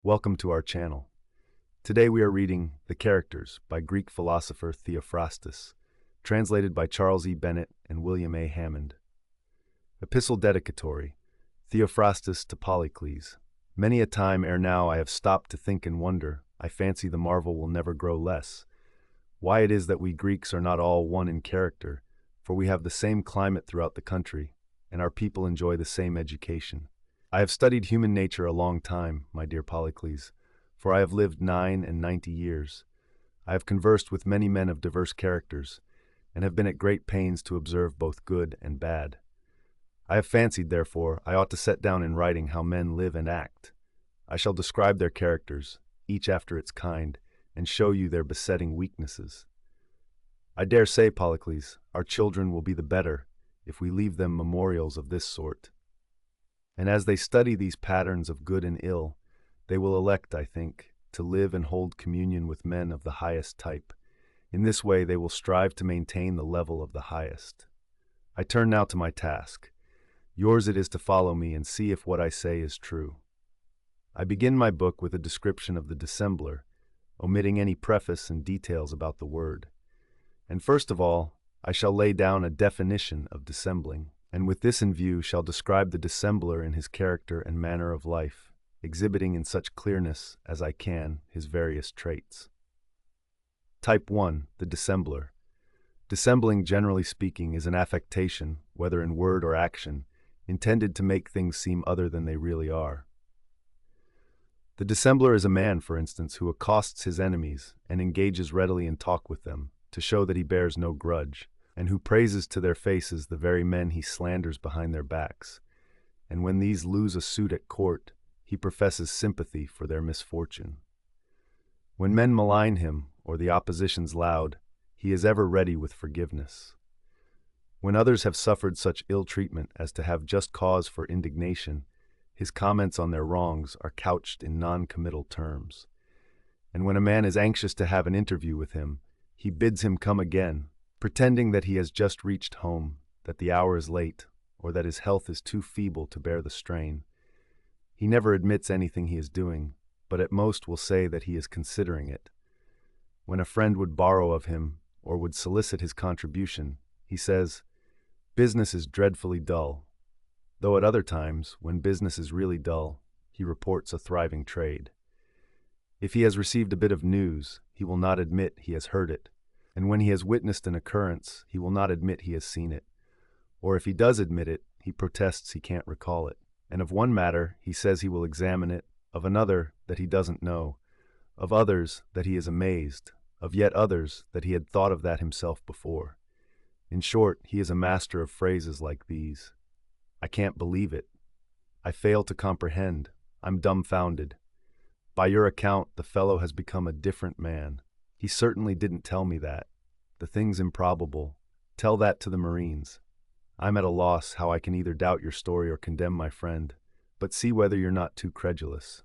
Welcome to our channel. Today we are reading The Characters by Greek philosopher Theophrastus, translated by Charles E. Bennett and William A. Hammond. Epistle Dedicatory, Theophrastus to Polycles. Many a time ere now I have stopped to think and wonder, I fancy the marvel will never grow less, why it is that we Greeks are not all one in character, for we have the same climate throughout the country, and our people enjoy the same education. I have studied human nature a long time, my dear Polycles, for I have lived 99 years. I have conversed with many men of diverse characters, and have been at great pains to observe both good and bad. I have fancied, therefore, I ought to set down in writing how men live and act. I shall describe their characters, each after its kind, and show you their besetting weaknesses. I dare say, Polycles, our children will be the better if we leave them memorials of this sort. And as they study these patterns of good and ill, they will elect, I think, to live and hold communion with men of the highest type. In this way they will strive to maintain the level of the highest. I turn now to my task. Yours it is to follow me and see if what I say is true. I begin my book with a description of the dissembler, omitting any preface and details about the word. And first of all, I shall lay down a definition of dissembling, and with this in view shall describe the dissembler in his character and manner of life, exhibiting in such clearness as I can his various traits. Type 1. The dissembler. Dissembling, generally speaking, is an affectation, whether in word or action, intended to make things seem other than they really are. The dissembler is a man, for instance, who accosts his enemies and engages readily in talk with them, to show that he bears no grudge, and who praises to their faces the very men he slanders behind their backs, and when these lose a suit at court, he professes sympathy for their misfortune. When men malign him, or the opposition's loud, he is ever ready with forgiveness. When others have suffered such ill treatment as to have just cause for indignation, his comments on their wrongs are couched in non-committal terms. And when a man is anxious to have an interview with him, he bids him come again, pretending that he has just reached home, that the hour is late, or that his health is too feeble to bear the strain. He never admits anything he is doing, but at most will say that he is considering it. When a friend would borrow of him, or would solicit his contribution, he says, "Business is dreadfully dull," though at other times, when business is really dull, he reports a thriving trade. If he has received a bit of news, he will not admit he has heard it, and when he has witnessed an occurrence, he will not admit he has seen it. Or if he does admit it, he protests he can't recall it. And of one matter, he says he will examine it, of another, that he doesn't know, of others, that he is amazed, of yet others, that he had thought of that himself before. In short, he is a master of phrases like these. "I can't believe it. I fail to comprehend. I'm dumbfounded. By your account, the fellow has become a different man. He certainly didn't tell me that. The thing's improbable. Tell that to the Marines. I'm at a loss how I can either doubt your story or condemn my friend, but see whether you're not too credulous."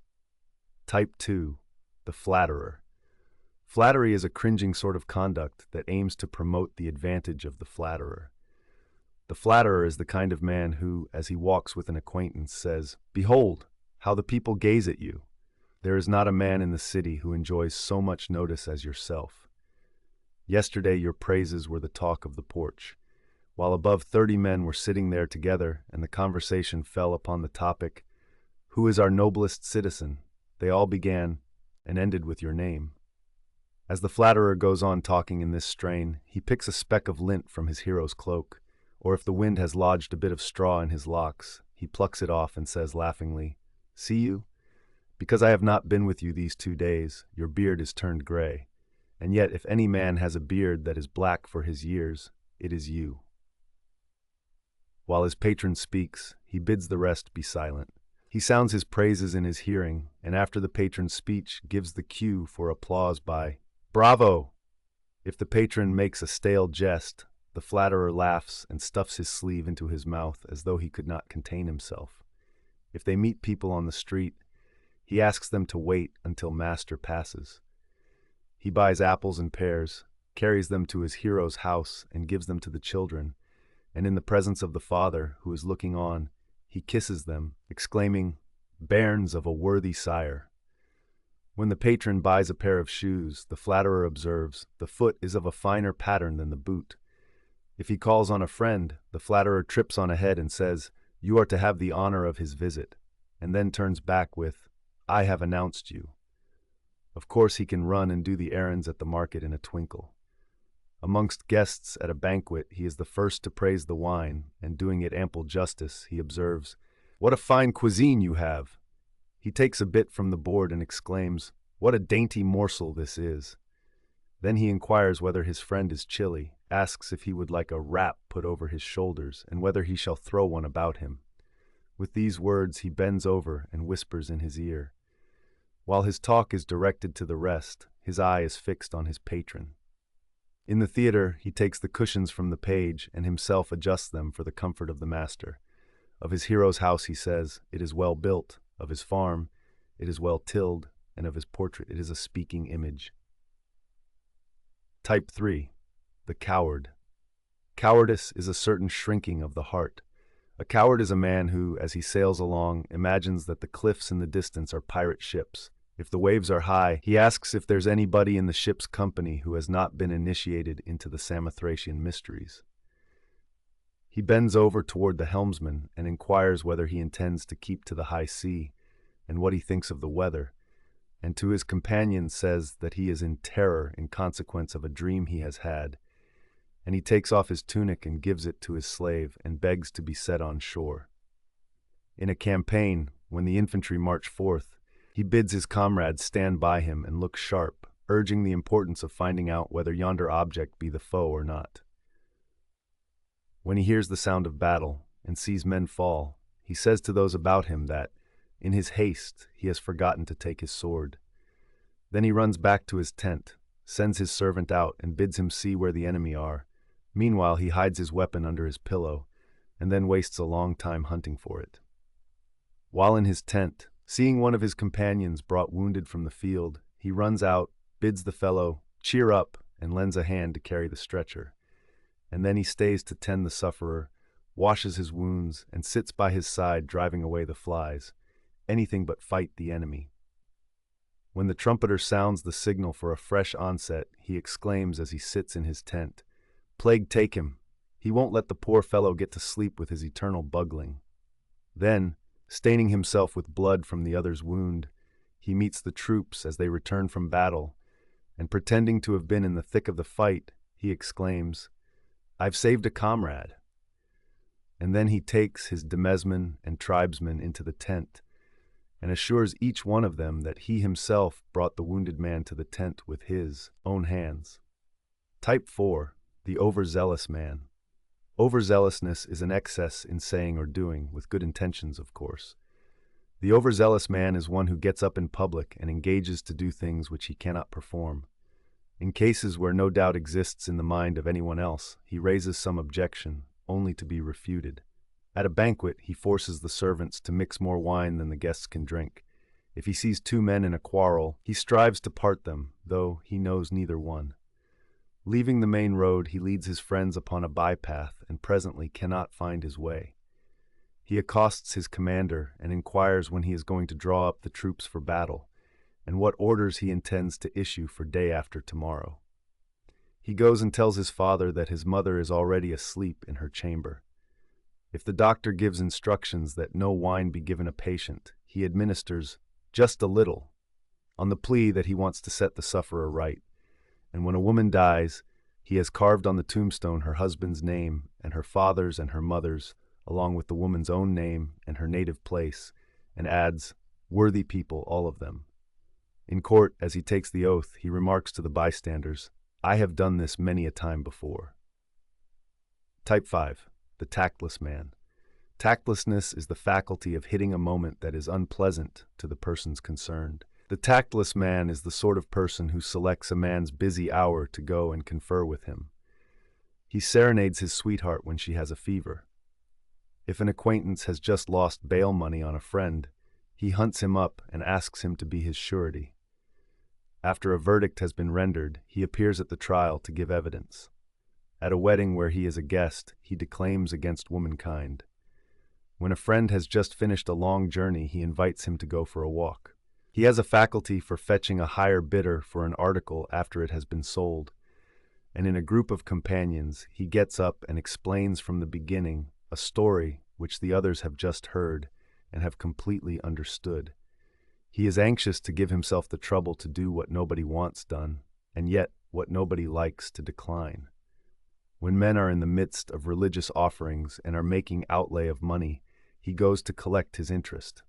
Type 2. The flatterer. Flattery is a cringing sort of conduct that aims to promote the advantage of the flatterer. The flatterer is the kind of man who, as he walks with an acquaintance, says, "Behold, how the people gaze at you. There is not a man in the city who enjoys so much notice as yourself. Yesterday your praises were the talk of the porch, while above 30 men were sitting there together, and the conversation fell upon the topic, 'Who is our noblest citizen?' They all began and ended with your name." As the flatterer goes on talking in this strain, he picks a speck of lint from his hero's cloak, or if the wind has lodged a bit of straw in his locks, he plucks it off and says laughingly, "See you? Because I have not been with you these 2 days, your beard is turned gray, and yet if any man has a beard that is black for his years, it is you." While his patron speaks, he bids the rest be silent. He sounds his praises in his hearing, and after the patron's speech gives the cue for applause by "Bravo!" If the patron makes a stale jest, the flatterer laughs and stuffs his sleeve into his mouth as though he could not contain himself. If they meet people on the street, he asks them to wait until master passes. He buys apples and pears, carries them to his hero's house and gives them to the children, and in the presence of the father, who is looking on, he kisses them, exclaiming, "Bairns of a worthy sire." When the patron buys a pair of shoes, the flatterer observes, the foot is of a finer pattern than the boot. If he calls on a friend, the flatterer trips on ahead and says, "You are to have the honor of his visit," and then turns back with, "I have announced you." Of course he can run and do the errands at the market in a twinkle. Amongst guests at a banquet, he is the first to praise the wine, and doing it ample justice, he observes, "What a fine cuisine you have!" He takes a bit from the board and exclaims, "What a dainty morsel this is!" Then he inquires whether his friend is chilly, asks if he would like a wrap put over his shoulders, and whether he shall throw one about him. With these words he bends over and whispers in his ear. While his talk is directed to the rest, his eye is fixed on his patron. In the theater, he takes the cushions from the page and himself adjusts them for the comfort of the master. Of his hero's house he says, "It is well built," of his farm, "It is well tilled," and of his portrait, "It is a speaking image." Type 3. The coward. Cowardice is a certain shrinking of the heart. A coward is a man who, as he sails along, imagines that the cliffs in the distance are pirate ships. If the waves are high, he asks if there's anybody in the ship's company who has not been initiated into the Samothracian mysteries. He bends over toward the helmsman and inquires whether he intends to keep to the high sea, and what he thinks of the weather, and to his companion says that he is in terror in consequence of a dream he has had, and he takes off his tunic and gives it to his slave and begs to be set on shore. In a campaign, when the infantry march forth, he bids his comrades stand by him and look sharp, urging the importance of finding out whether yonder object be the foe or not. When he hears the sound of battle and sees men fall, he says to those about him that, in his haste, he has forgotten to take his sword. Then he runs back to his tent, sends his servant out, and bids him see where the enemy are. Meanwhile, he hides his weapon under his pillow, and then wastes a long time hunting for it. While in his tent, seeing one of his companions brought wounded from the field, he runs out, bids the fellow cheer up, and lends a hand to carry the stretcher. And then he stays to tend the sufferer, washes his wounds, and sits by his side driving away the flies. Anything but fight the enemy. When the trumpeter sounds the signal for a fresh onset, he exclaims as he sits in his tent, "Plague take him! He won't let the poor fellow get to sleep with his eternal bugling." Then, staining himself with blood from the other's wound, he meets the troops as they return from battle, and pretending to have been in the thick of the fight, he exclaims, "I've saved a comrade." And then he takes his demesman and tribesmen into the tent, and assures each one of them that he himself brought the wounded man to the tent with his own hands. Type 4. The overzealous man. Overzealousness is an excess in saying or doing, with good intentions, of course. The overzealous man is one who gets up in public and engages to do things which he cannot perform. In cases where no doubt exists in the mind of anyone else, he raises some objection, only to be refuted. At a banquet, he forces the servants to mix more wine than the guests can drink. If he sees two men in a quarrel, he strives to part them, though he knows neither one. Leaving the main road, he leads his friends upon a bypath and presently cannot find his way. He accosts his commander and inquires when he is going to draw up the troops for battle, and what orders he intends to issue for day after tomorrow. He goes and tells his father that his mother is already asleep in her chamber. If the doctor gives instructions that no wine be given a patient, he administers just a little, on the plea that he wants to set the sufferer right. And when a woman dies, he has carved on the tombstone her husband's name and her father's and her mother's, along with the woman's own name and her native place, and adds, "Worthy people, all of them." In court, as he takes the oath, he remarks to the bystanders, "I have done this many a time before." Type 5. The tactless man. Tactlessness is the faculty of hitting a moment that is unpleasant to the persons concerned. The tactless man is the sort of person who selects a man's busy hour to go and confer with him. He serenades his sweetheart when she has a fever. If an acquaintance has just lost bail money on a friend, he hunts him up and asks him to be his surety. After a verdict has been rendered, he appears at the trial to give evidence. At a wedding where he is a guest, he declaims against womankind. When a friend has just finished a long journey, he invites him to go for a walk. He has a faculty for fetching a higher bidder for an article after it has been sold, and in a group of companions he gets up and explains from the beginning a story which the others have just heard and have completely understood. He is anxious to give himself the trouble to do what nobody wants done, and yet what nobody likes to decline. When men are in the midst of religious offerings and are making outlay of money, he goes to collect his interest.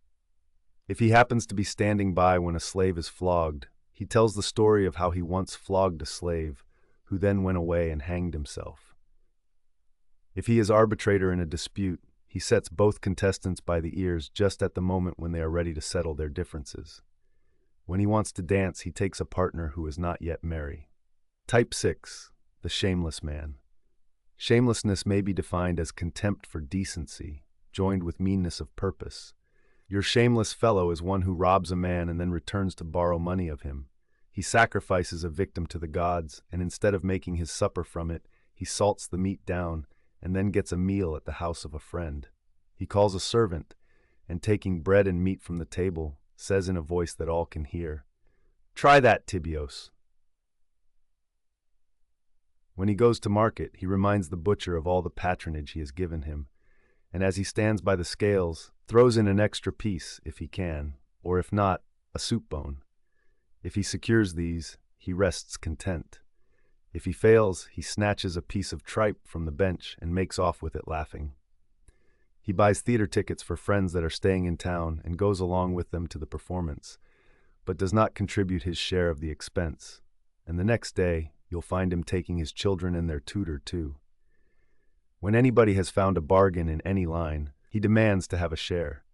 If he happens to be standing by when a slave is flogged, he tells the story of how he once flogged a slave, who then went away and hanged himself. If he is arbitrator in a dispute, he sets both contestants by the ears just at the moment when they are ready to settle their differences. When he wants to dance, he takes a partner who is not yet merry. Type 6. The shameless man. Shamelessness may be defined as contempt for decency, joined with meanness of purpose. Your shameless fellow is one who robs a man and then returns to borrow money of him. He sacrifices a victim to the gods, and instead of making his supper from it, he salts the meat down and then gets a meal at the house of a friend. He calls a servant, and taking bread and meat from the table, says in a voice that all can hear, "Try that, Tibios." When he goes to market, he reminds the butcher of all the patronage he has given him, and as he stands by the scales, throws in an extra piece if he can, or if not, a soup bone. If he secures these, he rests content. If he fails, he snatches a piece of tripe from the bench and makes off with it laughing. He buys theater tickets for friends that are staying in town and goes along with them to the performance, but does not contribute his share of the expense, and the next day you'll find him taking his children and their tutor too. When anybody has found a bargain in any line, he demands to have a share.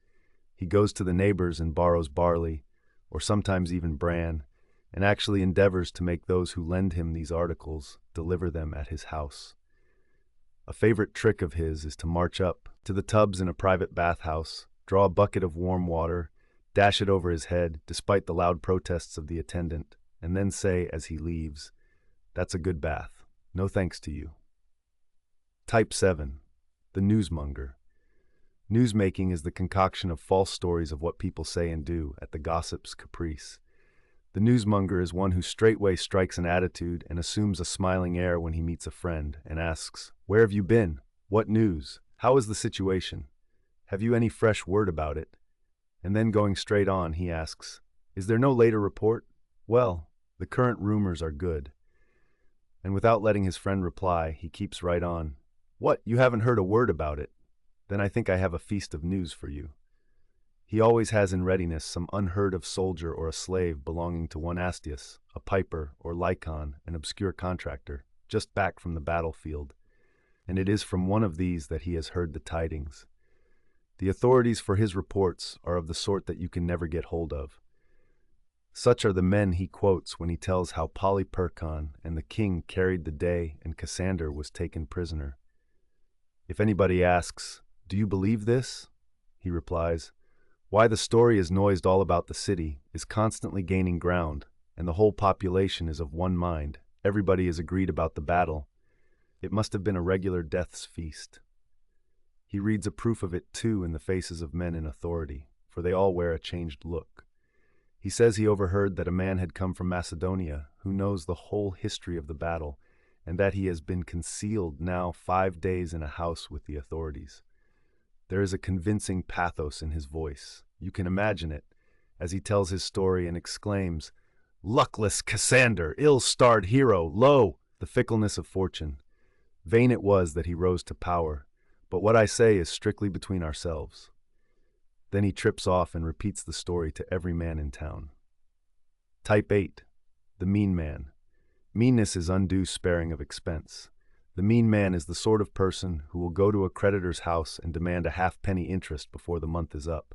He goes to the neighbors and borrows barley, or sometimes even bran, and actually endeavors to make those who lend him these articles deliver them at his house. A favorite trick of his is to march up to the tubs in a private bathhouse, draw a bucket of warm water, dash it over his head despite the loud protests of the attendant, and then say as he leaves, "That's a good bath. No thanks to you." Type 7. The newsmonger. Newsmaking is the concoction of false stories of what people say and do at the gossip's caprice. The newsmonger is one who straightway strikes an attitude and assumes a smiling air when he meets a friend and asks, "Where have you been? What news? How is the situation? Have you any fresh word about it?" And then going straight on, he asks, "Is there no later report? Well, the current rumors are good." And without letting his friend reply, he keeps right on. "What, you haven't heard a word about it? Then I think I have a feast of news for you." He always has in readiness some unheard-of soldier or a slave belonging to one Astius, a piper, or Lycon, an obscure contractor, just back from the battlefield, and it is from one of these that he has heard the tidings. The authorities for his reports are of the sort that you can never get hold of. Such are the men he quotes when he tells how Polyperchon and the king carried the day and Cassander was taken prisoner. If anybody asks, "Do you believe this?" he replies, "Why, the story is noised all about the city, is constantly gaining ground, and the whole population is of one mind. Everybody is agreed about the battle. It must have been a regular death's feast." He reads a proof of it, too, in the faces of men in authority, for they all wear a changed look. He says he overheard that a man had come from Macedonia who knows the whole history of the battle, and that he has been concealed now 5 days in a house with the authorities. There is a convincing pathos in his voice. You can imagine it, as he tells his story and exclaims, "Luckless Cassander, ill-starred hero, lo, the fickleness of fortune. Vain it was that he rose to power, but what I say is strictly between ourselves." Then he trips off and repeats the story to every man in town. Type 8. The mean man. Meanness is undue sparing of expense. The mean man is the sort of person who will go to a creditor's house and demand a halfpenny interest before the month is up.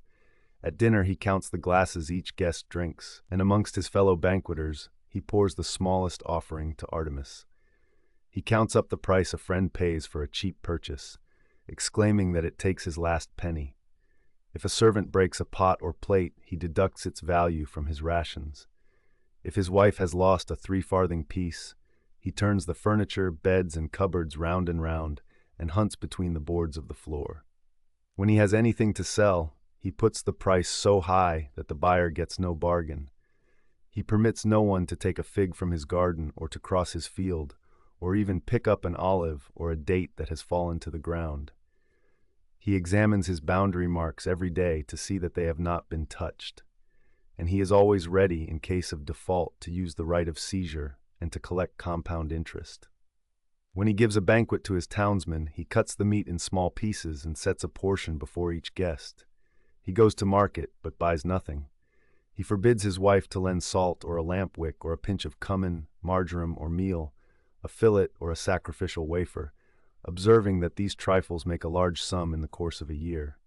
At dinner he counts the glasses each guest drinks, and amongst his fellow banqueters he pours the smallest offering to Artemis. He counts up the price a friend pays for a cheap purchase, exclaiming that it takes his last penny. If a servant breaks a pot or plate, he deducts its value from his rations. If his wife has lost a 3-farthing piece, he turns the furniture, beds, and cupboards round and hunts between the boards of the floor. When he has anything to sell, He puts the price so high that the buyer gets no bargain. He permits no one to take a fig from his garden or to cross his field, or even pick up an olive or a date that has fallen to the ground. He examines his boundary marks every day to see that they have not been touched, and he is always ready in case of default to use the right of seizure and to collect compound interest. When he gives a banquet to his townsmen, he cuts the meat in small pieces and sets a portion before each guest. He goes to market, but buys nothing. He forbids his wife to lend salt or a lamp wick or a pinch of cumin, marjoram, or meal, a fillet or a sacrificial wafer, observing that these trifles make a large sum in the course of a year.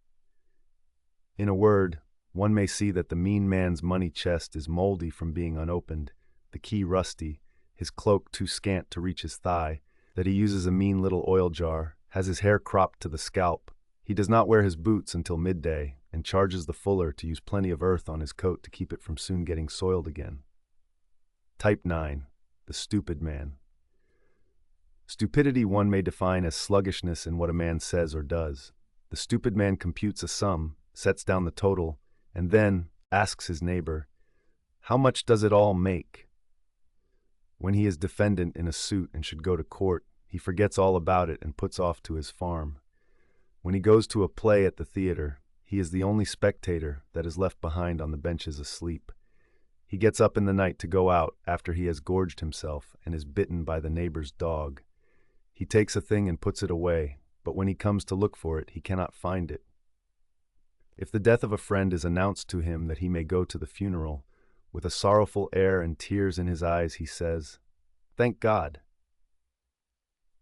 In a word, one may see that the mean man's money chest is moldy from being unopened, the key rusty, his cloak too scant to reach his thigh, that he uses a mean little oil jar, has his hair cropped to the scalp, he does not wear his boots until midday, and charges the fuller to use plenty of earth on his coat to keep it from soon getting soiled again. Type 9. The stupid man. Stupidity one may define as sluggishness in what a man says or does. The stupid man computes a sum, sets down the total, and then asks his neighbor, "How much does it all make?" When he is defendant in a suit and should go to court, he forgets all about it and puts off to his farm. When he goes to a play at the theater, he is the only spectator that is left behind on the benches asleep. He gets up in the night to go out after he has gorged himself and is bitten by the neighbor's dog. He takes a thing and puts it away, but when he comes to look for it, he cannot find it. If the death of a friend is announced to him that he may go to the funeral, with a sorrowful air and tears in his eyes, he says, "Thank God."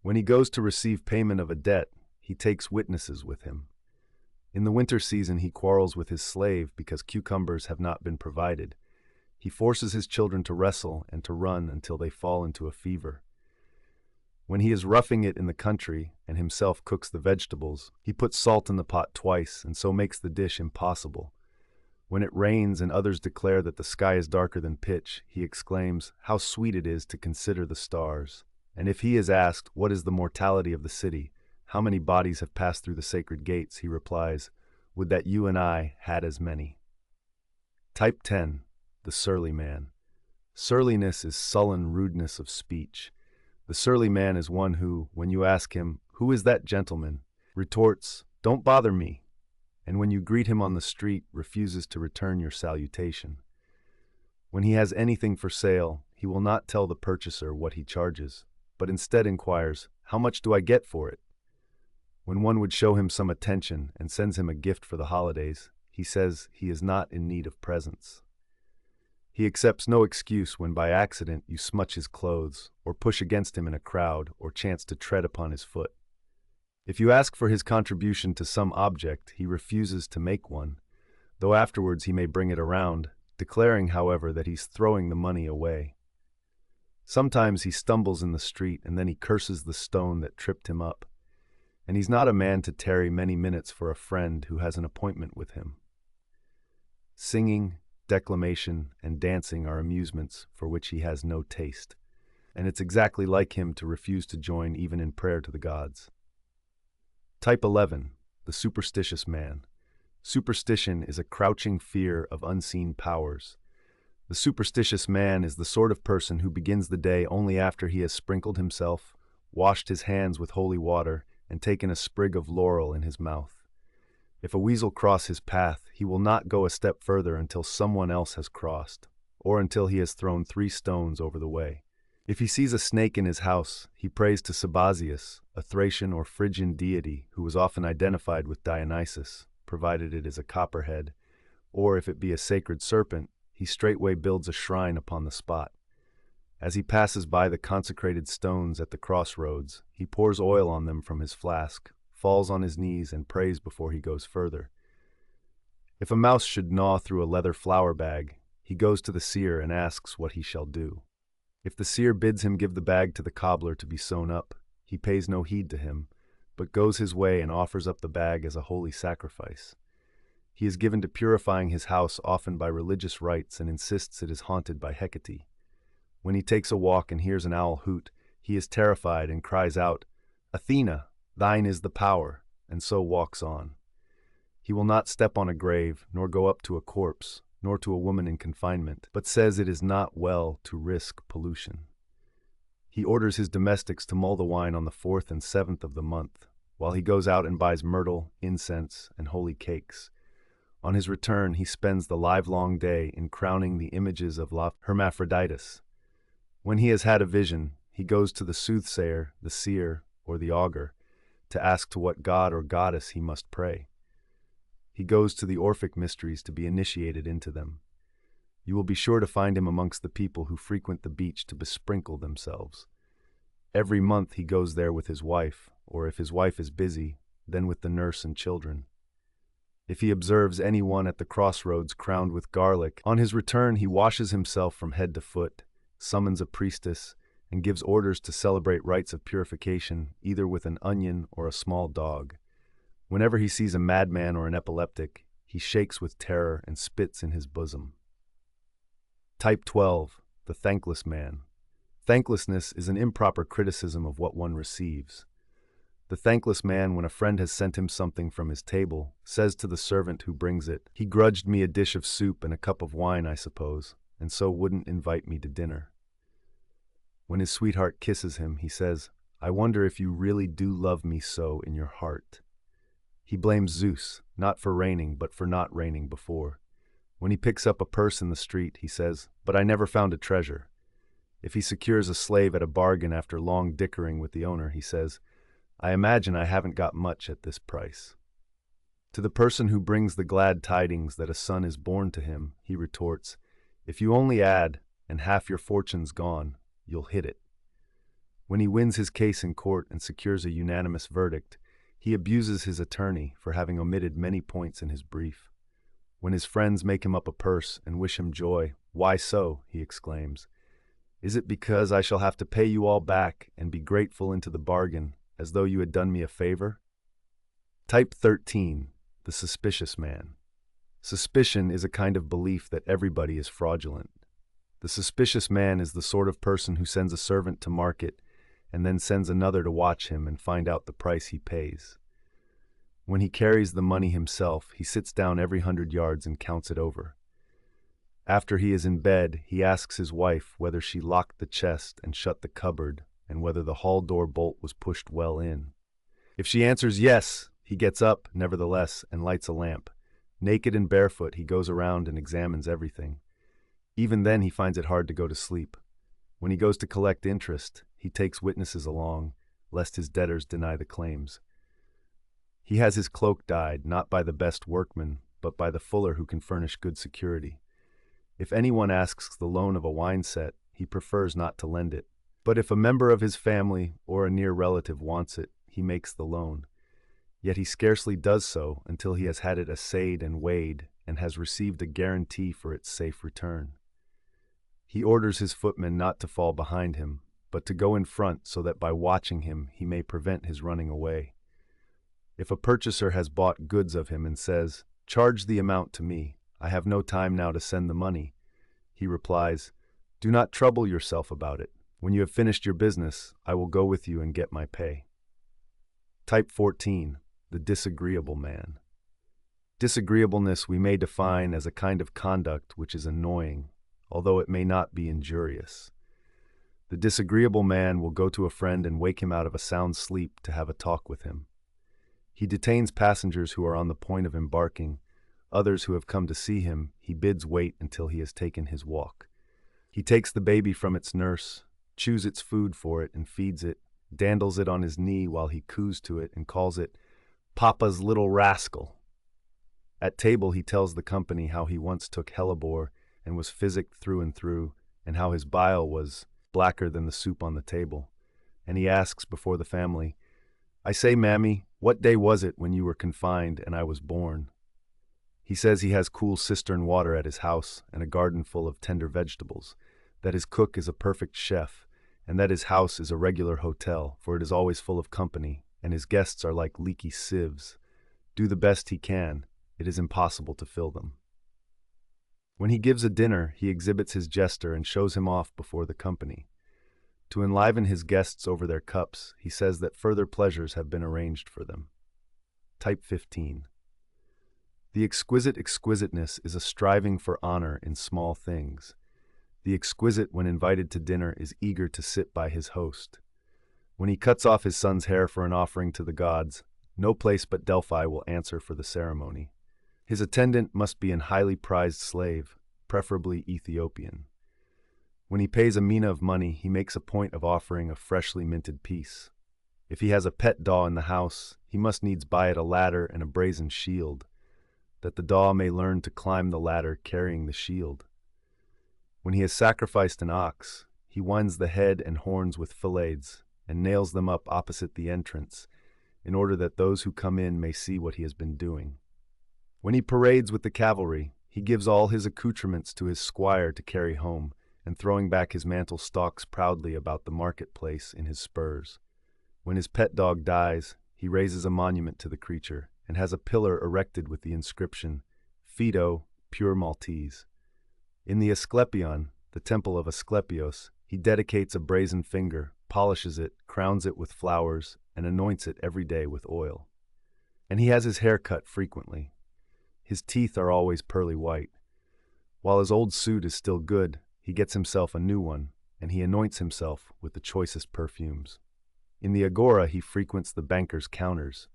When he goes to receive payment of a debt, he takes witnesses with him. In the winter season, he quarrels with his slave because cucumbers have not been provided. He forces his children to wrestle and to run until they fall into a fever. When he is roughing it in the country and himself cooks the vegetables, he puts salt in the pot twice and so makes the dish impossible. When it rains and others declare that the sky is darker than pitch, he exclaims, "How sweet it is to consider the stars." And if he is asked, "What is the mortality of the city? How many bodies have passed through the sacred gates?" he replies, "Would that you and I had as many." Type 10. The surly man. Surliness is sullen rudeness of speech. The surly man is one who, when you ask him, "Who is that gentleman?" retorts, "Don't bother me," and when you greet him on the street, refuses to return your salutation. When he has anything for sale, he will not tell the purchaser what he charges, but instead inquires, "How much do I get for it?" When one would show him some attention and sends him a gift for the holidays, he says he is not in need of presents. He accepts no excuse when by accident you smutch his clothes, or push against him in a crowd, or chance to tread upon his foot. If you ask for his contribution to some object, he refuses to make one, though afterwards he may bring it around, declaring, however, that he's throwing the money away. Sometimes he stumbles in the street and then he curses the stone that tripped him up. And he's not a man to tarry many minutes for a friend who has an appointment with him. Singing, declamation, and dancing are amusements for which he has no taste, and it's exactly like him to refuse to join even in prayer to the gods. Type 11. The superstitious man. Superstition is a crouching fear of unseen powers. The superstitious man is the sort of person who begins the day only after he has sprinkled himself, washed his hands with holy water, and taken a sprig of laurel in his mouth. If a weasel cross his path, he will not go a step further until someone else has crossed, or until he has thrown 3 stones over the way. If he sees a snake in his house, he prays to Sabazius, a Thracian or Phrygian deity who was often identified with Dionysus, provided it is a copperhead, or if it be a sacred serpent, he straightway builds a shrine upon the spot. As he passes by the consecrated stones at the crossroads, he pours oil on them from his flask, falls on his knees, and prays before he goes further. If a mouse should gnaw through a leather flour bag, he goes to the seer and asks what he shall do. If the seer bids him give the bag to the cobbler to be sewn up, he pays no heed to him, but goes his way and offers up the bag as a holy sacrifice. He is given to purifying his house often by religious rites and insists it is haunted by Hecate. When he takes a walk and hears an owl hoot, he is terrified and cries out, "Athena, thine is the power," and so walks on. He will not step on a grave, nor go up to a corpse, nor to a woman in confinement, but says it is not well to risk pollution. He orders his domestics to mull the wine on the 4th and 7th of the month, while he goes out and buys myrtle, incense, and holy cakes. On his return, he spends the livelong day in crowning the images of Hermaphroditus. When he has had a vision, he goes to the soothsayer, the seer, or the augur, to ask to what god or goddess he must pray. He goes to the Orphic mysteries to be initiated into them. You will be sure to find him amongst the people who frequent the beach to besprinkle themselves. Every month he goes there with his wife, or if his wife is busy, then with the nurse and children. If he observes any one at the crossroads crowned with garlic, on his return he washes himself from head to foot, summons a priestess, and gives orders to celebrate rites of purification either with an onion or a small dog. Whenever he sees a madman or an epileptic, he shakes with terror and spits in his bosom. Type 12. The thankless man. Thanklessness is an improper criticism of what one receives. The thankless man, when a friend has sent him something from his table, says to the servant who brings it, "He grudged me a dish of soup and a cup of wine, I suppose, and so wouldn't invite me to dinner." When his sweetheart kisses him, he says, "I wonder if you really do love me so in your heart." He blames Zeus, not for raining, but for not raining before. When he picks up a purse in the street, he says, "But I never found a treasure." If he secures a slave at a bargain after long dickering with the owner, he says, "I imagine I haven't got much at this price." To the person who brings the glad tidings that a son is born to him, he retorts, "If you only add, and half your fortune's gone, you'll hit it." When he wins his case in court and secures a unanimous verdict, he abuses his attorney for having omitted many points in his brief. When his friends make him up a purse and wish him joy, "Why so?" he exclaims. "Is it because I shall have to pay you all back and be grateful into the bargain, as though you had done me a favor?" Type 13. The suspicious man. Suspicion is a kind of belief that everybody is fraudulent. The suspicious man is the sort of person who sends a servant to market and then sends another to watch him and find out the price he pays. When he carries the money himself, he sits down every 100 yards and counts it over. After he is in bed, he asks his wife whether she locked the chest and shut the cupboard and whether the hall door bolt was pushed well in. If she answers yes, he gets up, nevertheless, and lights a lamp. Naked and barefoot, he goes around and examines everything. Even then, he finds it hard to go to sleep. When he goes to collect interest, he takes witnesses along, lest his debtors deny the claims. He has his cloak dyed, not by the best workman, but by the fuller who can furnish good security. If anyone asks the loan of a wine set, he prefers not to lend it. But if a member of his family or a near relative wants it, he makes the loan. Yet he scarcely does so until he has had it assayed and weighed and has received a guarantee for its safe return. He orders his footmen not to fall behind him, but to go in front so that by watching him he may prevent his running away. If a purchaser has bought goods of him and says, "Charge the amount to me, I have no time now to send the money," he replies, "Do not trouble yourself about it. When you have finished your business, I will go with you and get my pay." Type 14. The disagreeable man. Disagreeableness we may define as a kind of conduct which is annoying, although it may not be injurious. The disagreeable man will go to a friend and wake him out of a sound sleep to have a talk with him. He detains passengers who are on the point of embarking. Others who have come to see him, he bids wait until he has taken his walk. He takes the baby from its nurse, chews its food for it and feeds it, dandles it on his knee while he coos to it and calls it "Papa's little rascal." At table he tells the company how he once took hellebore and was physicked through and through, and how his bile was blacker than the soup on the table. And he asks before the family, "I say, mammy, what day was it when you were confined and I was born?" He says he has cool cistern water at his house and a garden full of tender vegetables, that his cook is a perfect chef, and that his house is a regular hotel, for it is always full of company, and his guests are like leaky sieves. Do the best he can, it is impossible to fill them. When he gives a dinner, he exhibits his jester and shows him off before the company. To enliven his guests over their cups, he says that further pleasures have been arranged for them. Type 15. The exquisite exquisiteness is a striving for honor in small things. The exquisite, when invited to dinner, is eager to sit by his host. When he cuts off his son's hair for an offering to the gods, no place but Delphi will answer for the ceremony. His attendant must be an highly prized slave, preferably Ethiopian. When he pays a mina of money, he makes a point of offering a freshly minted piece. If he has a pet daw in the house, he must needs buy it a ladder and a brazen shield, that the daw may learn to climb the ladder carrying the shield. When he has sacrificed an ox, he winds the head and horns with fillets and nails them up opposite the entrance, in order that those who come in may see what he has been doing. When he parades with the cavalry, he gives all his accoutrements to his squire to carry home, and throwing back his mantle stalks proudly about the marketplace in his spurs. When his pet dog dies, he raises a monument to the creature, and has a pillar erected with the inscription, Fido, pure Maltese. In the Asclepion, the temple of Asclepios, he dedicates a brazen finger, polishes it, crowns it with flowers, and anoints it every day with oil. And he has his hair cut frequently. His teeth are always pearly white. While his old suit is still good, he gets himself a new one, and he anoints himself with the choicest perfumes. In the agora, he frequents the bankers' counters.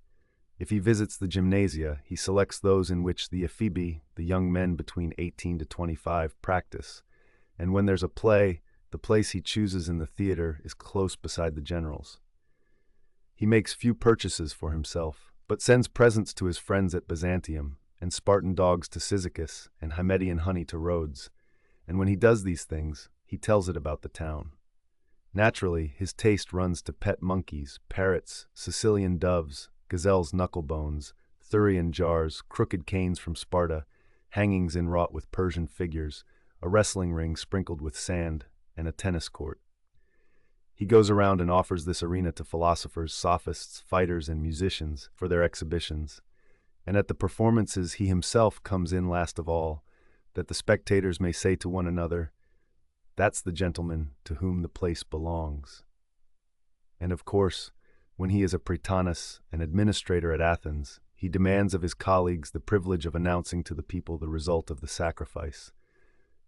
If he visits the gymnasia, he selects those in which the ephebi, the young men between 18 to 25, practice, and when there's a play, the place he chooses in the theater is close beside the generals. He makes few purchases for himself, but sends presents to his friends at Byzantium, and Spartan dogs to Cyzicus, and Hymedian honey to Rhodes, and when he does these things, he tells it about the town. Naturally, his taste runs to pet monkeys, parrots, Sicilian doves, gazelles' knucklebones, Thurian jars, crooked canes from Sparta, hangings inwrought with Persian figures, a wrestling ring sprinkled with sand, and a tennis court. He goes around and offers this arena to philosophers, sophists, fighters, and musicians for their exhibitions, and at the performances he himself comes in last of all, that the spectators may say to one another, "That's the gentleman to whom the place belongs." And of course, when he is a Prytanis, an administrator at Athens, he demands of his colleagues the privilege of announcing to the people the result of the sacrifice.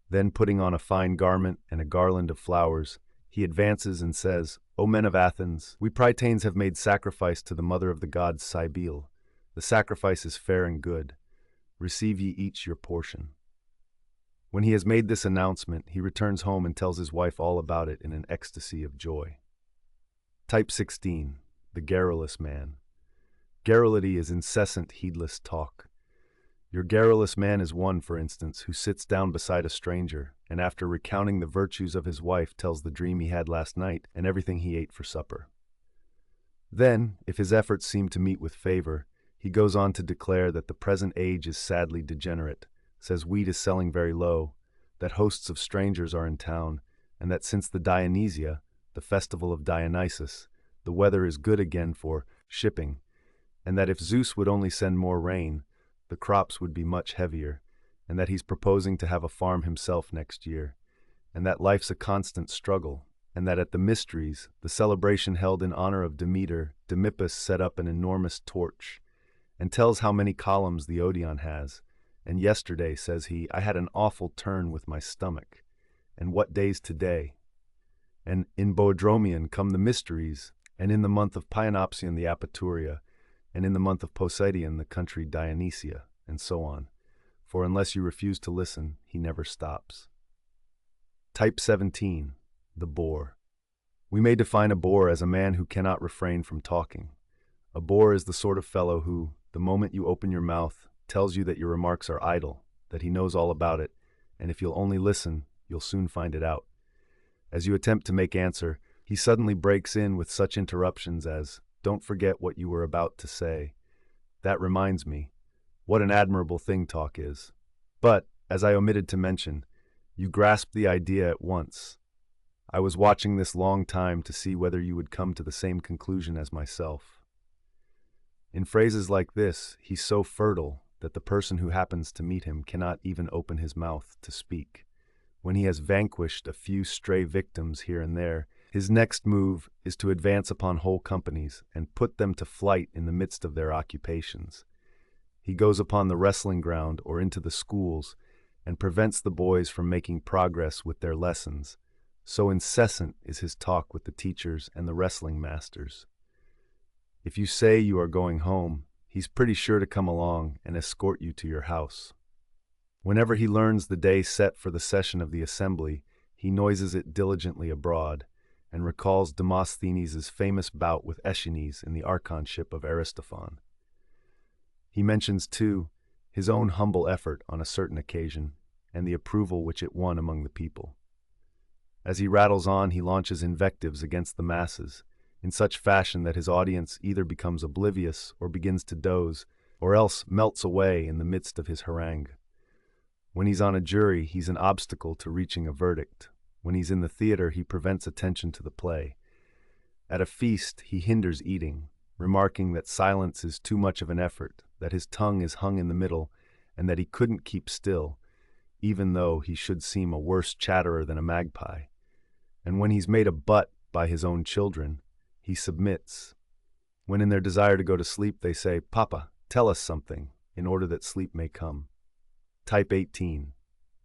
Then, putting on a fine garment and a garland of flowers, he advances and says, "O men of Athens, we Prytanes have made sacrifice to the mother of the gods Cybele. The sacrifice is fair and good. Receive ye each your portion." When he has made this announcement, he returns home and tells his wife all about it in an ecstasy of joy. Type 16. The garrulous man. Garrulity is incessant, heedless talk. Your garrulous man is one, for instance, who sits down beside a stranger, and after recounting the virtues of his wife, tells the dream he had last night and everything he ate for supper. Then, if his efforts seem to meet with favor, he goes on to declare that the present age is sadly degenerate, says wheat is selling very low, that hosts of strangers are in town, and that since the Dionysia, the festival of Dionysus, the weather is good again for shipping, and that if Zeus would only send more rain, the crops would be much heavier, and that he's proposing to have a farm himself next year, and that life's a constant struggle, and that at the Mysteries, the celebration held in honor of Demeter, Demipus set up an enormous torch, and tells how many columns the Odeon has, and yesterday, says he, I had an awful turn with my stomach, and what day's today? And in Boedromion come the Mysteries, and in the month of Paeonopsion the Apaturia, and in the month of Poseidion the country Dionysia, and so on. For unless you refuse to listen, he never stops. Type 17. The boor. We may define a boor as a man who cannot refrain from talking. A boor is the sort of fellow who, the moment you open your mouth, tells you that your remarks are idle, that he knows all about it, and if you'll only listen, you'll soon find it out. As you attempt to make answer, he suddenly breaks in with such interruptions as, "Don't forget what you were about to say. That reminds me. What an admirable thing talk is. But, as I omitted to mention, you grasped the idea at once. I was watching this long time to see whether you would come to the same conclusion as myself." In phrases like this, he's so fertile that the person who happens to meet him cannot even open his mouth to speak. When he has vanquished a few stray victims here and there, his next move is to advance upon whole companies and put them to flight in the midst of their occupations. He goes upon the wrestling ground or into the schools and prevents the boys from making progress with their lessons. So incessant is his talk with the teachers and the wrestling masters. If you say you are going home, he's pretty sure to come along and escort you to your house. Whenever he learns the day set for the session of the assembly, he noises it diligently abroad, and recalls Demosthenes' famous bout with Aeschines in the archonship of Aristophane. He mentions, too, his own humble effort on a certain occasion, and the approval which it won among the people. As he rattles on, he launches invectives against the masses, in such fashion that his audience either becomes oblivious or begins to doze, or else melts away in the midst of his harangue. When he's on a jury, he's an obstacle to reaching a verdict. When he's in the theater, he prevents attention to the play. At a feast, he hinders eating, remarking that silence is too much of an effort, that his tongue is hung in the middle, and that he couldn't keep still, even though he should seem a worse chatterer than a magpie. And when he's made a butt by his own children, he submits. When in their desire to go to sleep, they say, "Papa, tell us something," in order that sleep may come. Type 18.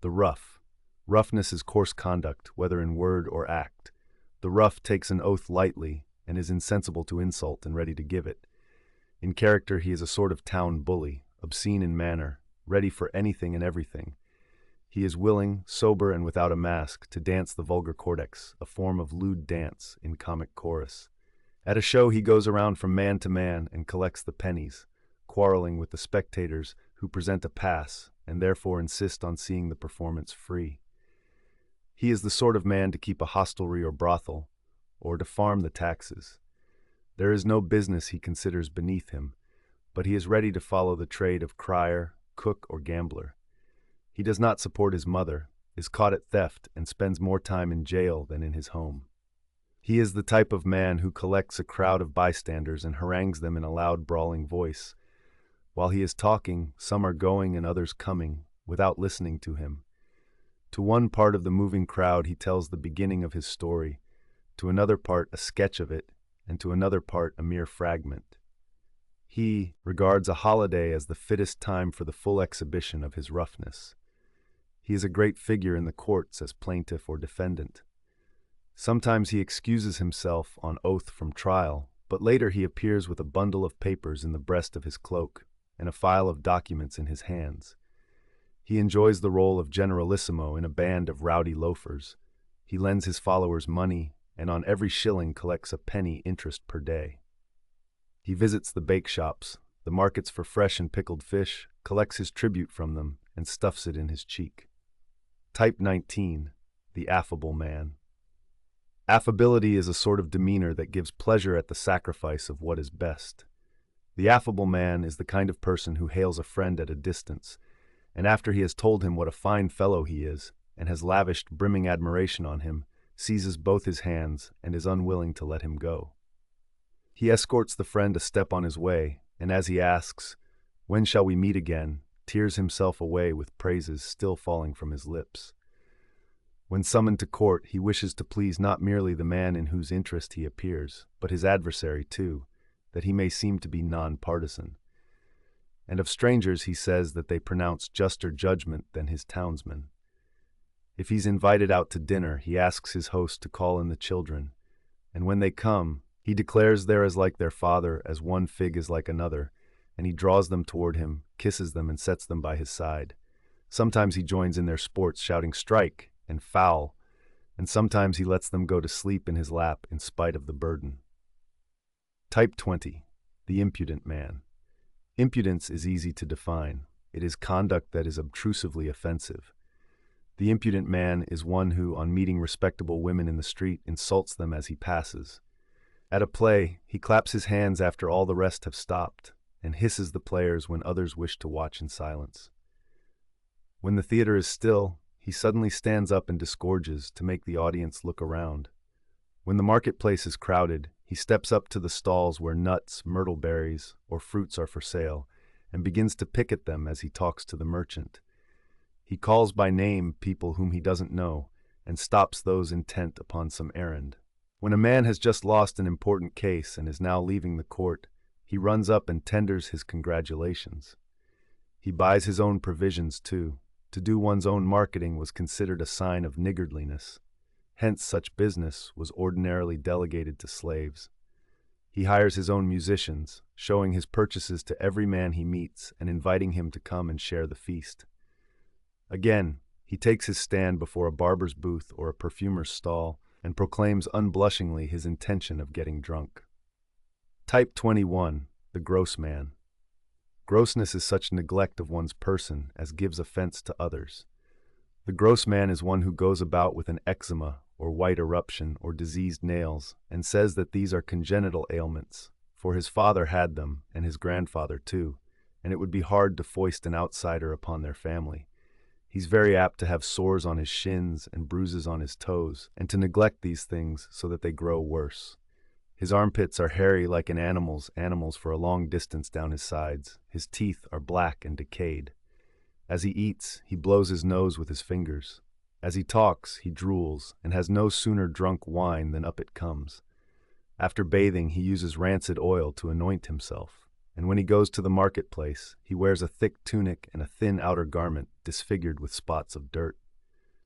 The rough. Roughness is coarse conduct, whether in word or act. The rough takes an oath lightly and is insensible to insult and ready to give it. In character, he is a sort of town bully, obscene in manner, ready for anything and everything. He is willing, sober, and without a mask, to dance the vulgar cortex, a form of lewd dance in comic chorus. At a show, he goes around from man to man and collects the pennies, quarreling with the spectators who present a pass and therefore insist on seeing the performance free. He is the sort of man to keep a hostelry or brothel, or to farm the taxes. There is no business he considers beneath him, but he is ready to follow the trade of crier, cook, or gambler. He does not support his mother, is caught at theft, and spends more time in jail than in his home. He is the type of man who collects a crowd of bystanders and harangues them in a loud, brawling voice. While he is talking, some are going and others coming, without listening to him. To one part of the moving crowd he tells the beginning of his story, to another part a sketch of it, and to another part a mere fragment. He regards a holiday as the fittest time for the full exhibition of his roughness. He is a great figure in the courts as plaintiff or defendant. Sometimes he excuses himself on oath from trial, but later he appears with a bundle of papers in the breast of his cloak and a file of documents in his hands. He enjoys the role of generalissimo in a band of rowdy loafers. He lends his followers money, and on every shilling collects a penny interest per day. He visits the bake shops, the markets for fresh and pickled fish, collects his tribute from them, and stuffs it in his cheek. Type 19. The affable man. Affability is a sort of demeanor that gives pleasure at the sacrifice of what is best. The affable man is the kind of person who hails a friend at a distance, and after he has told him what a fine fellow he is, and has lavished brimming admiration on him, seizes both his hands and is unwilling to let him go. He escorts the friend a step on his way, and as he asks, "When shall we meet again?" tears himself away with praises still falling from his lips. When summoned to court, he wishes to please not merely the man in whose interest he appears, but his adversary too, that he may seem to be non-partisan. And of strangers he says that they pronounce juster judgment than his townsmen. If he's invited out to dinner, he asks his host to call in the children, and when they come, he declares they're as like their father as one fig is like another, and he draws them toward him, kisses them, and sets them by his side. Sometimes he joins in their sports, shouting "strike" and "foul," and sometimes he lets them go to sleep in his lap in spite of the burden. Type 20. The impudent man. Impudence is easy to define. It is conduct that is obtrusively offensive. The impudent man is one who, on meeting respectable women in the street, insults them as he passes. At a play, he claps his hands after all the rest have stopped, and hisses the players when others wish to watch in silence. When the theater is still, he suddenly stands up and disgorges to make the audience look around. When the marketplace is crowded, he steps up to the stalls where nuts, myrtle berries, or fruits are for sale, and begins to pick at them as he talks to the merchant. He calls by name people whom he doesn't know, and stops those intent upon some errand. When a man has just lost an important case and is now leaving the court, he runs up and tenders his congratulations. He buys his own provisions too. To do one's own marketing was considered a sign of niggardliness. Hence, such business was ordinarily delegated to slaves. He hires his own musicians, showing his purchases to every man he meets and inviting him to come and share the feast. Again, he takes his stand before a barber's booth or a perfumer's stall and proclaims unblushingly his intention of getting drunk. Type 21, the gross man. Grossness is such neglect of one's person as gives offense to others. The gross man is one who goes about with an eczema or white eruption or diseased nails and says that these are congenital ailments, for his father had them and his grandfather too, and it would be hard to foist an outsider upon their family. He's very apt to have sores on his shins and bruises on his toes, and to neglect these things so that they grow worse. His armpits are hairy like an animal's for a long distance down his sides. His teeth are black and decayed. As he eats, he blows his nose with his fingers. As he talks, he drools, and has no sooner drunk wine than up it comes. After bathing, he uses rancid oil to anoint himself. And when he goes to the marketplace, he wears a thick tunic and a thin outer garment disfigured with spots of dirt.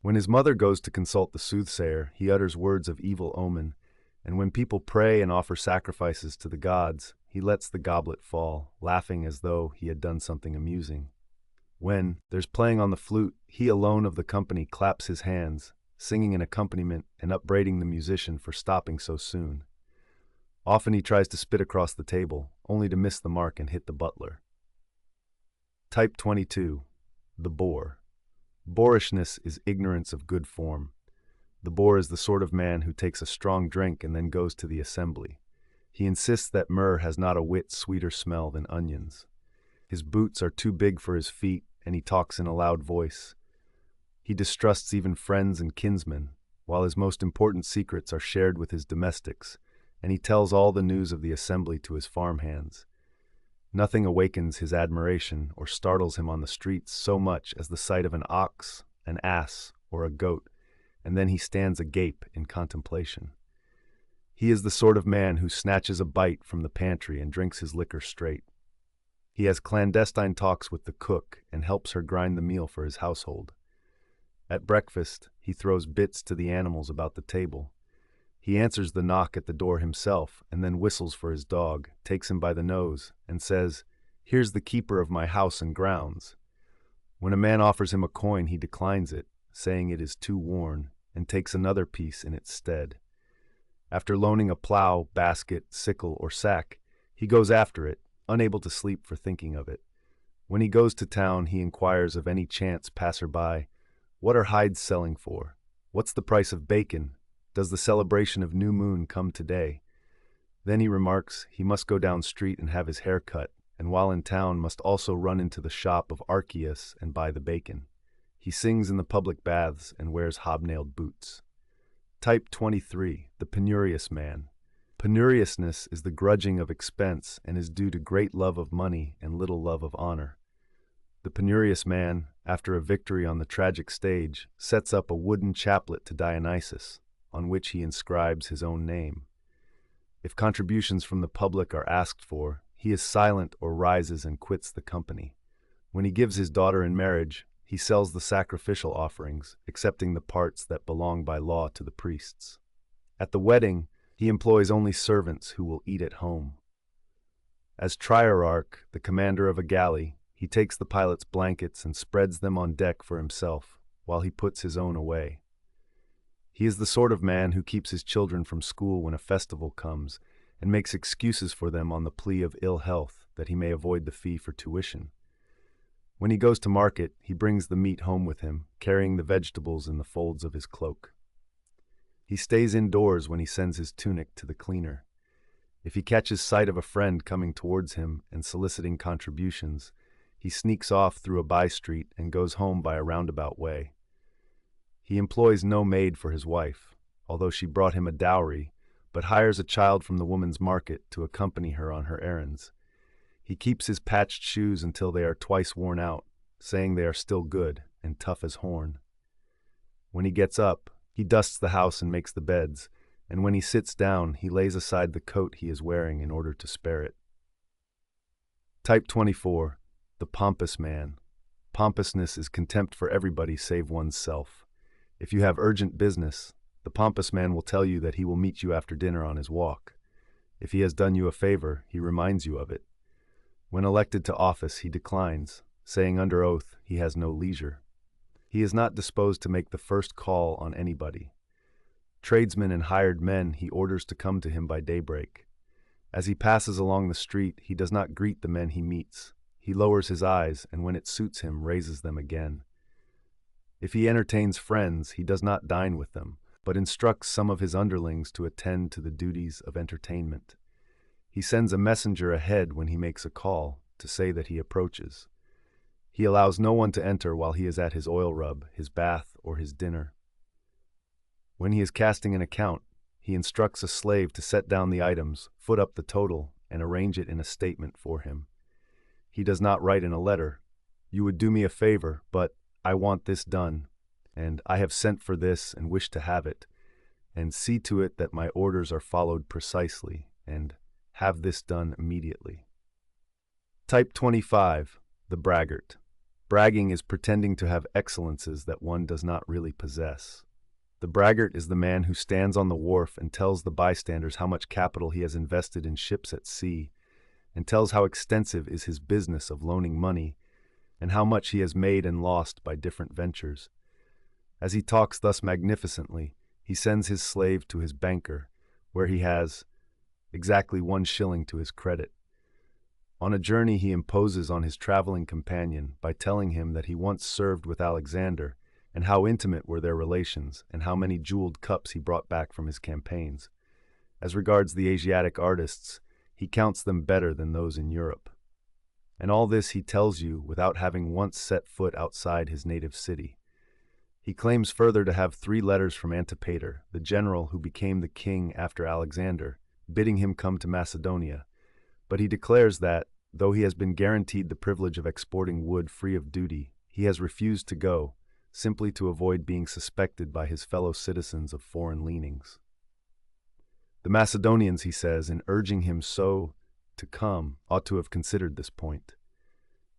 When his mother goes to consult the soothsayer, he utters words of evil omen, and when people pray and offer sacrifices to the gods, he lets the goblet fall, laughing as though he had done something amusing. When there's playing on the flute, he alone of the company claps his hands, singing an accompaniment and upbraiding the musician for stopping so soon. Often he tries to spit across the table, only to miss the mark and hit the butler. Type 22, the boor. Boorishness is ignorance of good form. The boor is the sort of man who takes a strong drink and then goes to the assembly. He insists that myrrh has not a whit sweeter smell than onions. His boots are too big for his feet, and he talks in a loud voice. He distrusts even friends and kinsmen, while his most important secrets are shared with his domestics, and he tells all the news of the assembly to his farmhands. Nothing awakens his admiration or startles him on the streets so much as the sight of an ox, an ass, or a goat, and then he stands agape in contemplation. He is the sort of man who snatches a bite from the pantry and drinks his liquor straight. He has clandestine talks with the cook and helps her grind the meal for his household. At breakfast, he throws bits to the animals about the table. He answers the knock at the door himself and then whistles for his dog, takes him by the nose, and says, "Here's the keeper of my house and grounds." When a man offers him a coin, he declines it, saying it is too worn, and takes another piece in its stead. After loaning a plow, basket, sickle, or sack, he goes after it, unable to sleep for thinking of it. When he goes to town, he inquires of any chance passer-by, "What are hides selling for? What's the price of bacon? Does the celebration of New Moon come today?" Then he remarks he must go down street and have his hair cut, and while in town must also run into the shop of Archias and buy the bacon. He sings in the public baths and wears hobnailed boots. Type 23, the penurious man. Penuriousness is the grudging of expense and is due to great love of money and little love of honor. The penurious man, after a victory on the tragic stage, sets up a wooden chaplet to Dionysus, on which he inscribes his own name. If contributions from the public are asked for, he is silent or rises and quits the company. When he gives his daughter in marriage, he sells the sacrificial offerings, excepting the parts that belong by law to the priests. At the wedding, he employs only servants who will eat at home. As trierarch, the commander of a galley, he takes the pilot's blankets and spreads them on deck for himself, while he puts his own away. He is the sort of man who keeps his children from school when a festival comes, and makes excuses for them on the plea of ill health that he may avoid the fee for tuition. When he goes to market, he brings the meat home with him, carrying the vegetables in the folds of his cloak. He stays indoors when he sends his tunic to the cleaner. If he catches sight of a friend coming towards him and soliciting contributions, he sneaks off through a by-street and goes home by a roundabout way. He employs no maid for his wife, although she brought him a dowry, but hires a child from the woman's market to accompany her on her errands. He keeps his patched shoes until they are twice worn out, saying they are still good and tough as horn. When he gets up, he dusts the house and makes the beds, and when he sits down, he lays aside the coat he is wearing in order to spare it. Type 24, The pompous man. Pompousness is contempt for everybody save one's self. If you have urgent business, the pompous man will tell you that he will meet you after dinner on his walk. If he has done you a favor, he reminds you of it. When elected to office, he declines, saying under oath he has no leisure. He is not disposed to make the first call on anybody. Tradesmen and hired men he orders to come to him by daybreak. As he passes along the street, he does not greet the men he meets. He lowers his eyes, and when it suits him, raises them again. If he entertains friends, he does not dine with them, but instructs some of his underlings to attend to the duties of entertainment. He sends a messenger ahead when he makes a call, to say that he approaches. He allows no one to enter while he is at his oil rub, his bath, or his dinner. When he is casting an account, he instructs a slave to set down the items, foot up the total, and arrange it in a statement for him. He does not write in a letter, "You would do me a favor, but I want this done, and I have sent for this and wish to have it, and see to it that my orders are followed precisely, and have this done immediately." Type 25. The braggart. Bragging is pretending to have excellences that one does not really possess. The braggart is the man who stands on the wharf and tells the bystanders how much capital he has invested in ships at sea, and tells how extensive is his business of loaning money, and how much he has made and lost by different ventures. As he talks thus magnificently, he sends his slave to his banker, where he has exactly 1 shilling to his credit. On a journey he imposes on his traveling companion by telling him that he once served with Alexander, and how intimate were their relations, and how many jeweled cups he brought back from his campaigns. As regards the Asiatic artists, he counts them better than those in Europe. And all this he tells you without having once set foot outside his native city. He claims further to have 3 letters from Antipater, the general who became the king after Alexander, bidding him come to Macedonia, but he declares that, though he has been guaranteed the privilege of exporting wood free of duty, he has refused to go, simply to avoid being suspected by his fellow citizens of foreign leanings. The Macedonians, he says, in urging him so to come, ought to have considered this point.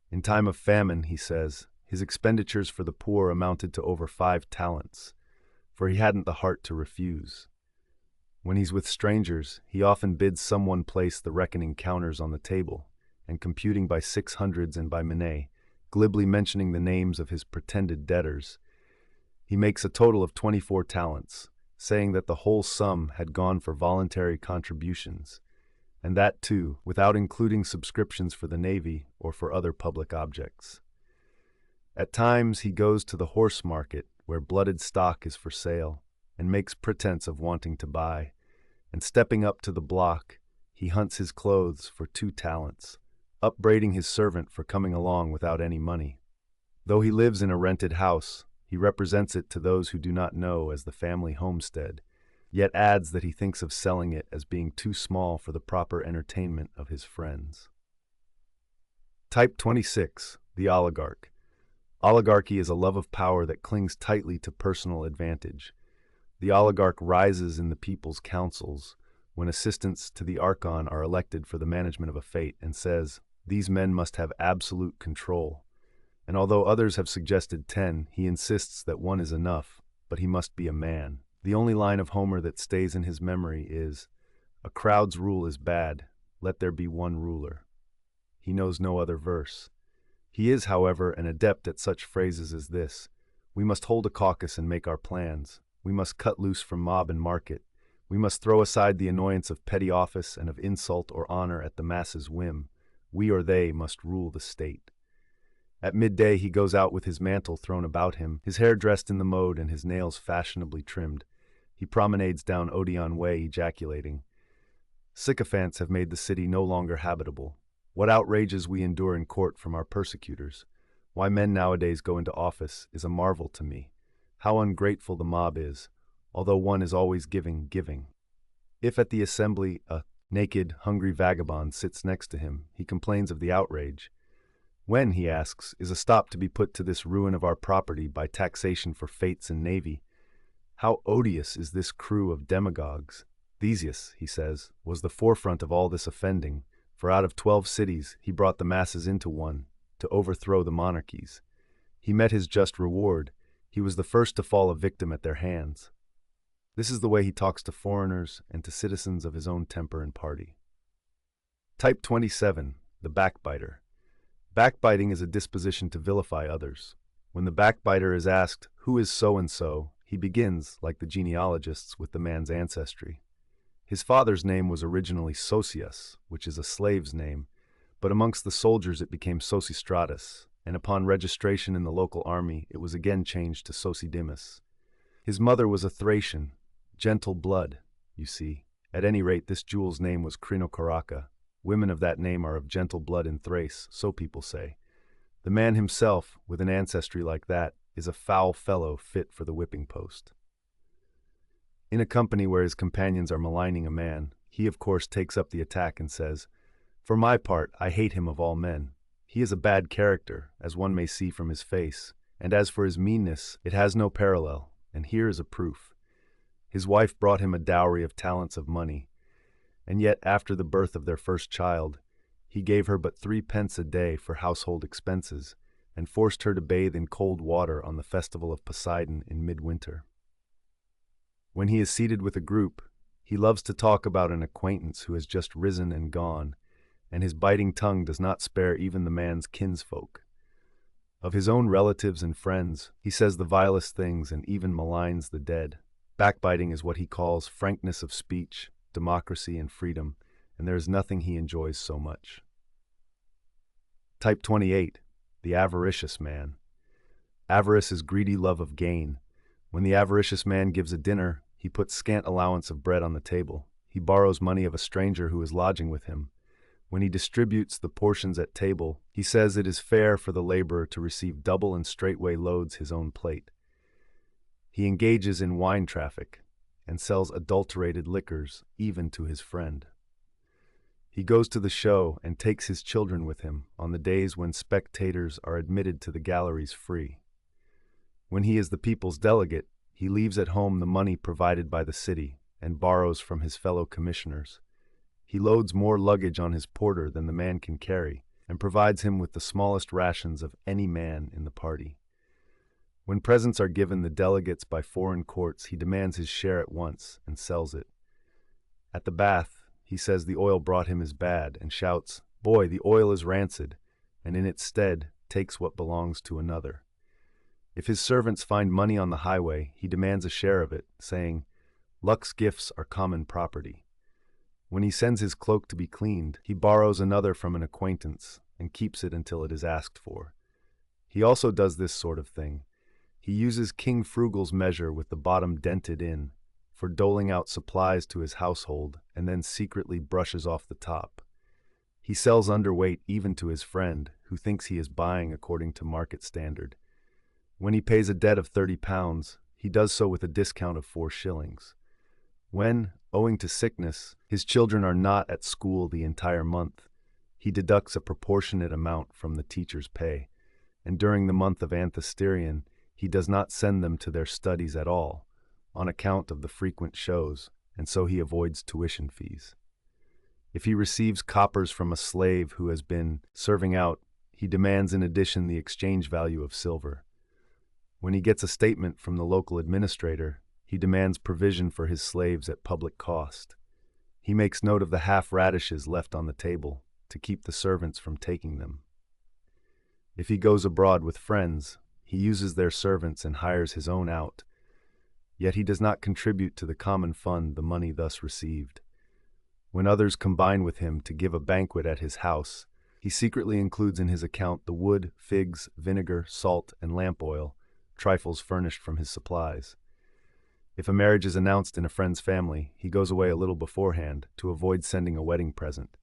In time of famine, he says, his expenditures for the poor amounted to over 5 talents, for he hadn't the heart to refuse. When he's with strangers, he often bids someone place the reckoning counters on the table, and computing by 600s and by minae, glibly mentioning the names of his pretended debtors, he makes a total of 24 talents, saying that the whole sum had gone for voluntary contributions, and that too, without including subscriptions for the navy or for other public objects. At times he goes to the horse market, where blooded stock is for sale, and makes pretense of wanting to buy, and stepping up to the block, he hunts his clothes for 2 talents, upbraiding his servant for coming along without any money. Though he lives in a rented house, he represents it to those who do not know as the family homestead, yet adds that he thinks of selling it as being too small for the proper entertainment of his friends. Type 26. The oligarch. Oligarchy is a love of power that clings tightly to personal advantage. The oligarch rises in the people's councils, when assistants to the archon are elected for the management of a fete, and says, "These men must have absolute control." And although others have suggested 10, he insists that 1 is enough, but he must be a man. The only line of Homer that stays in his memory is, "A crowd's rule is bad, let there be 1 ruler." He knows no other verse. He is, however, an adept at such phrases as this: "We must hold a caucus and make our plans. We must cut loose from mob and market. We must throw aside the annoyance of petty office and of insult or honor at the masses' whim. We or they must rule the state." At midday he goes out with his mantle thrown about him, his hair dressed in the mode and his nails fashionably trimmed. He promenades down Odeon Way ejaculating, "Sycophants have made the city no longer habitable. What outrages we endure in court from our persecutors. Why men nowadays go into office is a marvel to me. How ungrateful the mob is, although one is always giving. If at the assembly a naked, hungry vagabond sits next to him, he complains of the outrage. When, he asks, is a stop to be put to this ruin of our property by taxation for fates and navy? How odious is this crew of demagogues! Theseus, he says, was the forefront of all this offending, for out of 12 cities he brought the masses into one, to to overthrow the monarchies. He met his just reward. He was the first to fall a victim at their hands. This is the way he talks to foreigners and to citizens of his own temper and party. Type 27, the backbiter. Backbiting is a disposition to vilify others. When the backbiter is asked, "Who is so-and-so?" he begins, like the genealogists, with the man's ancestry. His father's name was originally Sosius, which is a slave's name, but amongst the soldiers it became Sosistratus, and upon registration in the local army it was again changed to Sosidimus. His mother was a Thracian, gentle blood, you see. At any rate, this jewel's name was Krinokoraka. Women of that name are of gentle blood in Thrace, so people say. The man himself, with an ancestry like that, is a foul fellow fit for the whipping post. In a company where his companions are maligning a man, he of course takes up the attack and says, "For my part, I hate him of all men. He is a bad character, as one may see from his face, and as for his meanness, it has no parallel, and here is a proof. His wife brought him a dowry of talents of money, and yet after the birth of their first child, he gave her but 3 pence a day for household expenses, and forced her to bathe in cold water on the festival of Poseidon in midwinter. When he is seated with a group, he loves to talk about an acquaintance who has just risen and gone, and his biting tongue does not spare even the man's kinsfolk. Of his own relatives and friends, he says the vilest things and even maligns the dead. Backbiting is what he calls frankness of speech, democracy, and freedom, and there is nothing he enjoys so much. Type 28, the avaricious man. Avarice is greedy love of gain. When the avaricious man gives a dinner, he puts scant allowance of bread on the table. He borrows money of a stranger who is lodging with him. When he distributes the portions at table, he says it is fair for the laborer to receive double and straightway loads his own plate. He engages in wine traffic and sells adulterated liquors even to his friend. He goes to the show and takes his children with him on the days when spectators are admitted to the galleries free. When he is the people's delegate, he leaves at home the money provided by the city and borrows from his fellow commissioners. He loads more luggage on his porter than the man can carry and provides him with the smallest rations of any man in the party. When presents are given the delegates by foreign courts, he demands his share at once and sells it. At the bath, he says the oil brought him is bad and shouts, "Boy, the oil is rancid," and in its stead takes what belongs to another. If his servants find money on the highway, he demands a share of it, saying, "Luck's gifts are common property." When he sends his cloak to be cleaned, he borrows another from an acquaintance and keeps it until it is asked for. He also does this sort of thing. He uses King Frugal's measure with the bottom dented in, for doling out supplies to his household, and then secretly brushes off the top. He sells underweight even to his friend, who thinks he is buying according to market standard. When he pays a debt of £30, he does so with a discount of 4 shillings. When, owing to sickness, his children are not at school the entire month, he deducts a proportionate amount from the teacher's pay, and during the month of Anthesterion, he does not send them to their studies at all, on account of the frequent shows, and so he avoids tuition fees. If he receives coppers from a slave who has been serving out, he demands in addition the exchange value of silver. When he gets a statement from the local administrator, he demands provision for his slaves at public cost. He makes note of the half radishes left on the table to keep the servants from taking them. If he goes abroad with friends, he uses their servants and hires his own out, yet he does not contribute to the common fund the money thus received. When others combine with him to give a banquet at his house, he secretly includes in his account the wood, figs, vinegar, salt, and lamp oil, trifles furnished from his supplies. If a marriage is announced in a friend's family, he goes away a little beforehand to avoid sending a wedding present.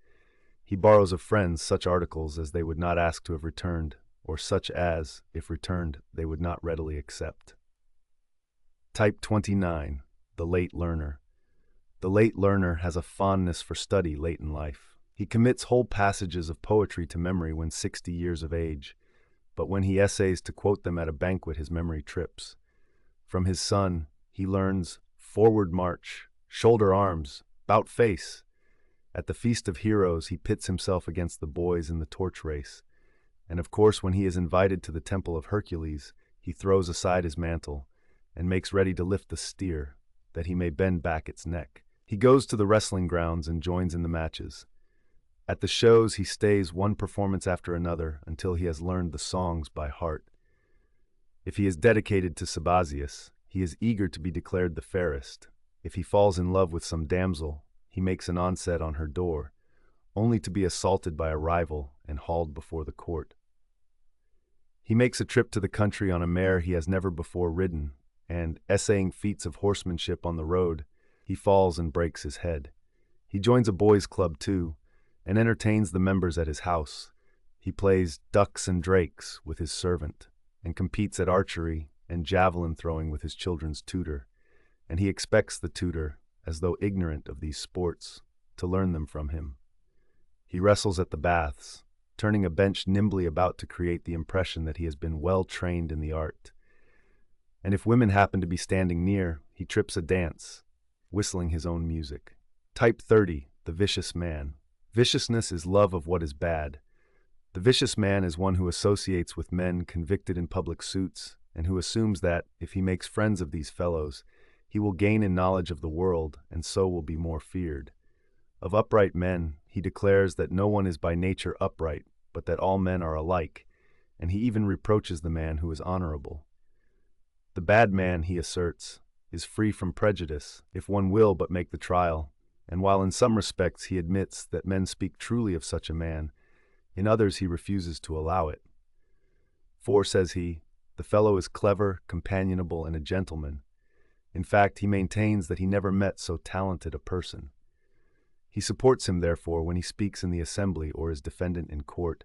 He borrows of friends such articles as they would not ask to have returned, or such as, if returned, they would not readily accept. Type 29, the late learner. The late learner has a fondness for study late in life. He commits whole passages of poetry to memory when 60 years of age, but when he essays to quote them at a banquet his memory trips. From his son, he learns forward march, shoulder arms, 'bout face. At the feast of heroes he pits himself against the boys in the torch race, And of course, when he is invited to the temple of Hercules, he throws aside his mantle and makes ready to lift the steer, that he may bend back its neck. He goes to the wrestling grounds and joins in the matches. At the shows, he stays one performance after another until he has learned the songs by heart. If he is dedicated to Sabazius, he is eager to be declared the fairest. If he falls in love with some damsel, he makes an onset on her door, only to be assaulted by a rival and hauled before the court. He makes a trip to the country on a mare he has never before ridden, and, essaying feats of horsemanship on the road, he falls and breaks his head. He joins a boys' club too, and entertains the members at his house. He plays ducks and drakes with his servant, and competes at archery and javelin throwing with his children's tutor, and he expects the tutor, as though ignorant of these sports, to learn them from him. He wrestles at the baths, turning a bench nimbly about to create the impression that he has been well trained in the art. And if women happen to be standing near, he trips a dance, whistling his own music. Type 30, the vicious man. Viciousness is love of what is bad. The vicious man is one who associates with men convicted in public suits, and who assumes that, if he makes friends of these fellows, he will gain in knowledge of the world, and so will be more feared. Of upright men, he declares that no one is by nature upright, but that all men are alike, and he even reproaches the man who is honorable. The bad man, he asserts, is free from prejudice, if one will but make the trial, and while in some respects he admits that men speak truly of such a man, in others he refuses to allow it. For, says he, the fellow is clever, companionable, and a gentleman. In fact, he maintains that he never met so talented a person. He supports him, therefore, when he speaks in the assembly or is defendant in court,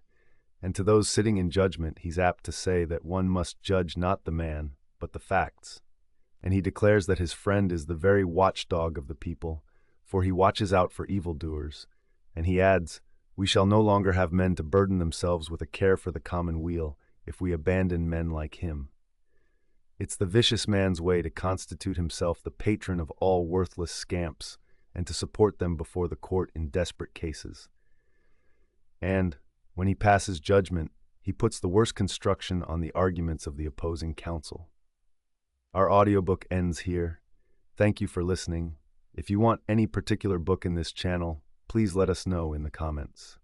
and to those sitting in judgment he's apt to say that one must judge not the man, but the facts. And he declares that his friend is the very watchdog of the people, for he watches out for evildoers, and he adds, "We shall no longer have men to burden themselves with a care for the common weal, if we abandon men like him." It's the vicious man's way to constitute himself the patron of all worthless scamps, and to support them before the court in desperate cases. And, when he passes judgment, he puts the worst construction on the arguments of the opposing counsel. Our audiobook ends here. Thank you for listening. If you want any particular book in this channel, please let us know in the comments.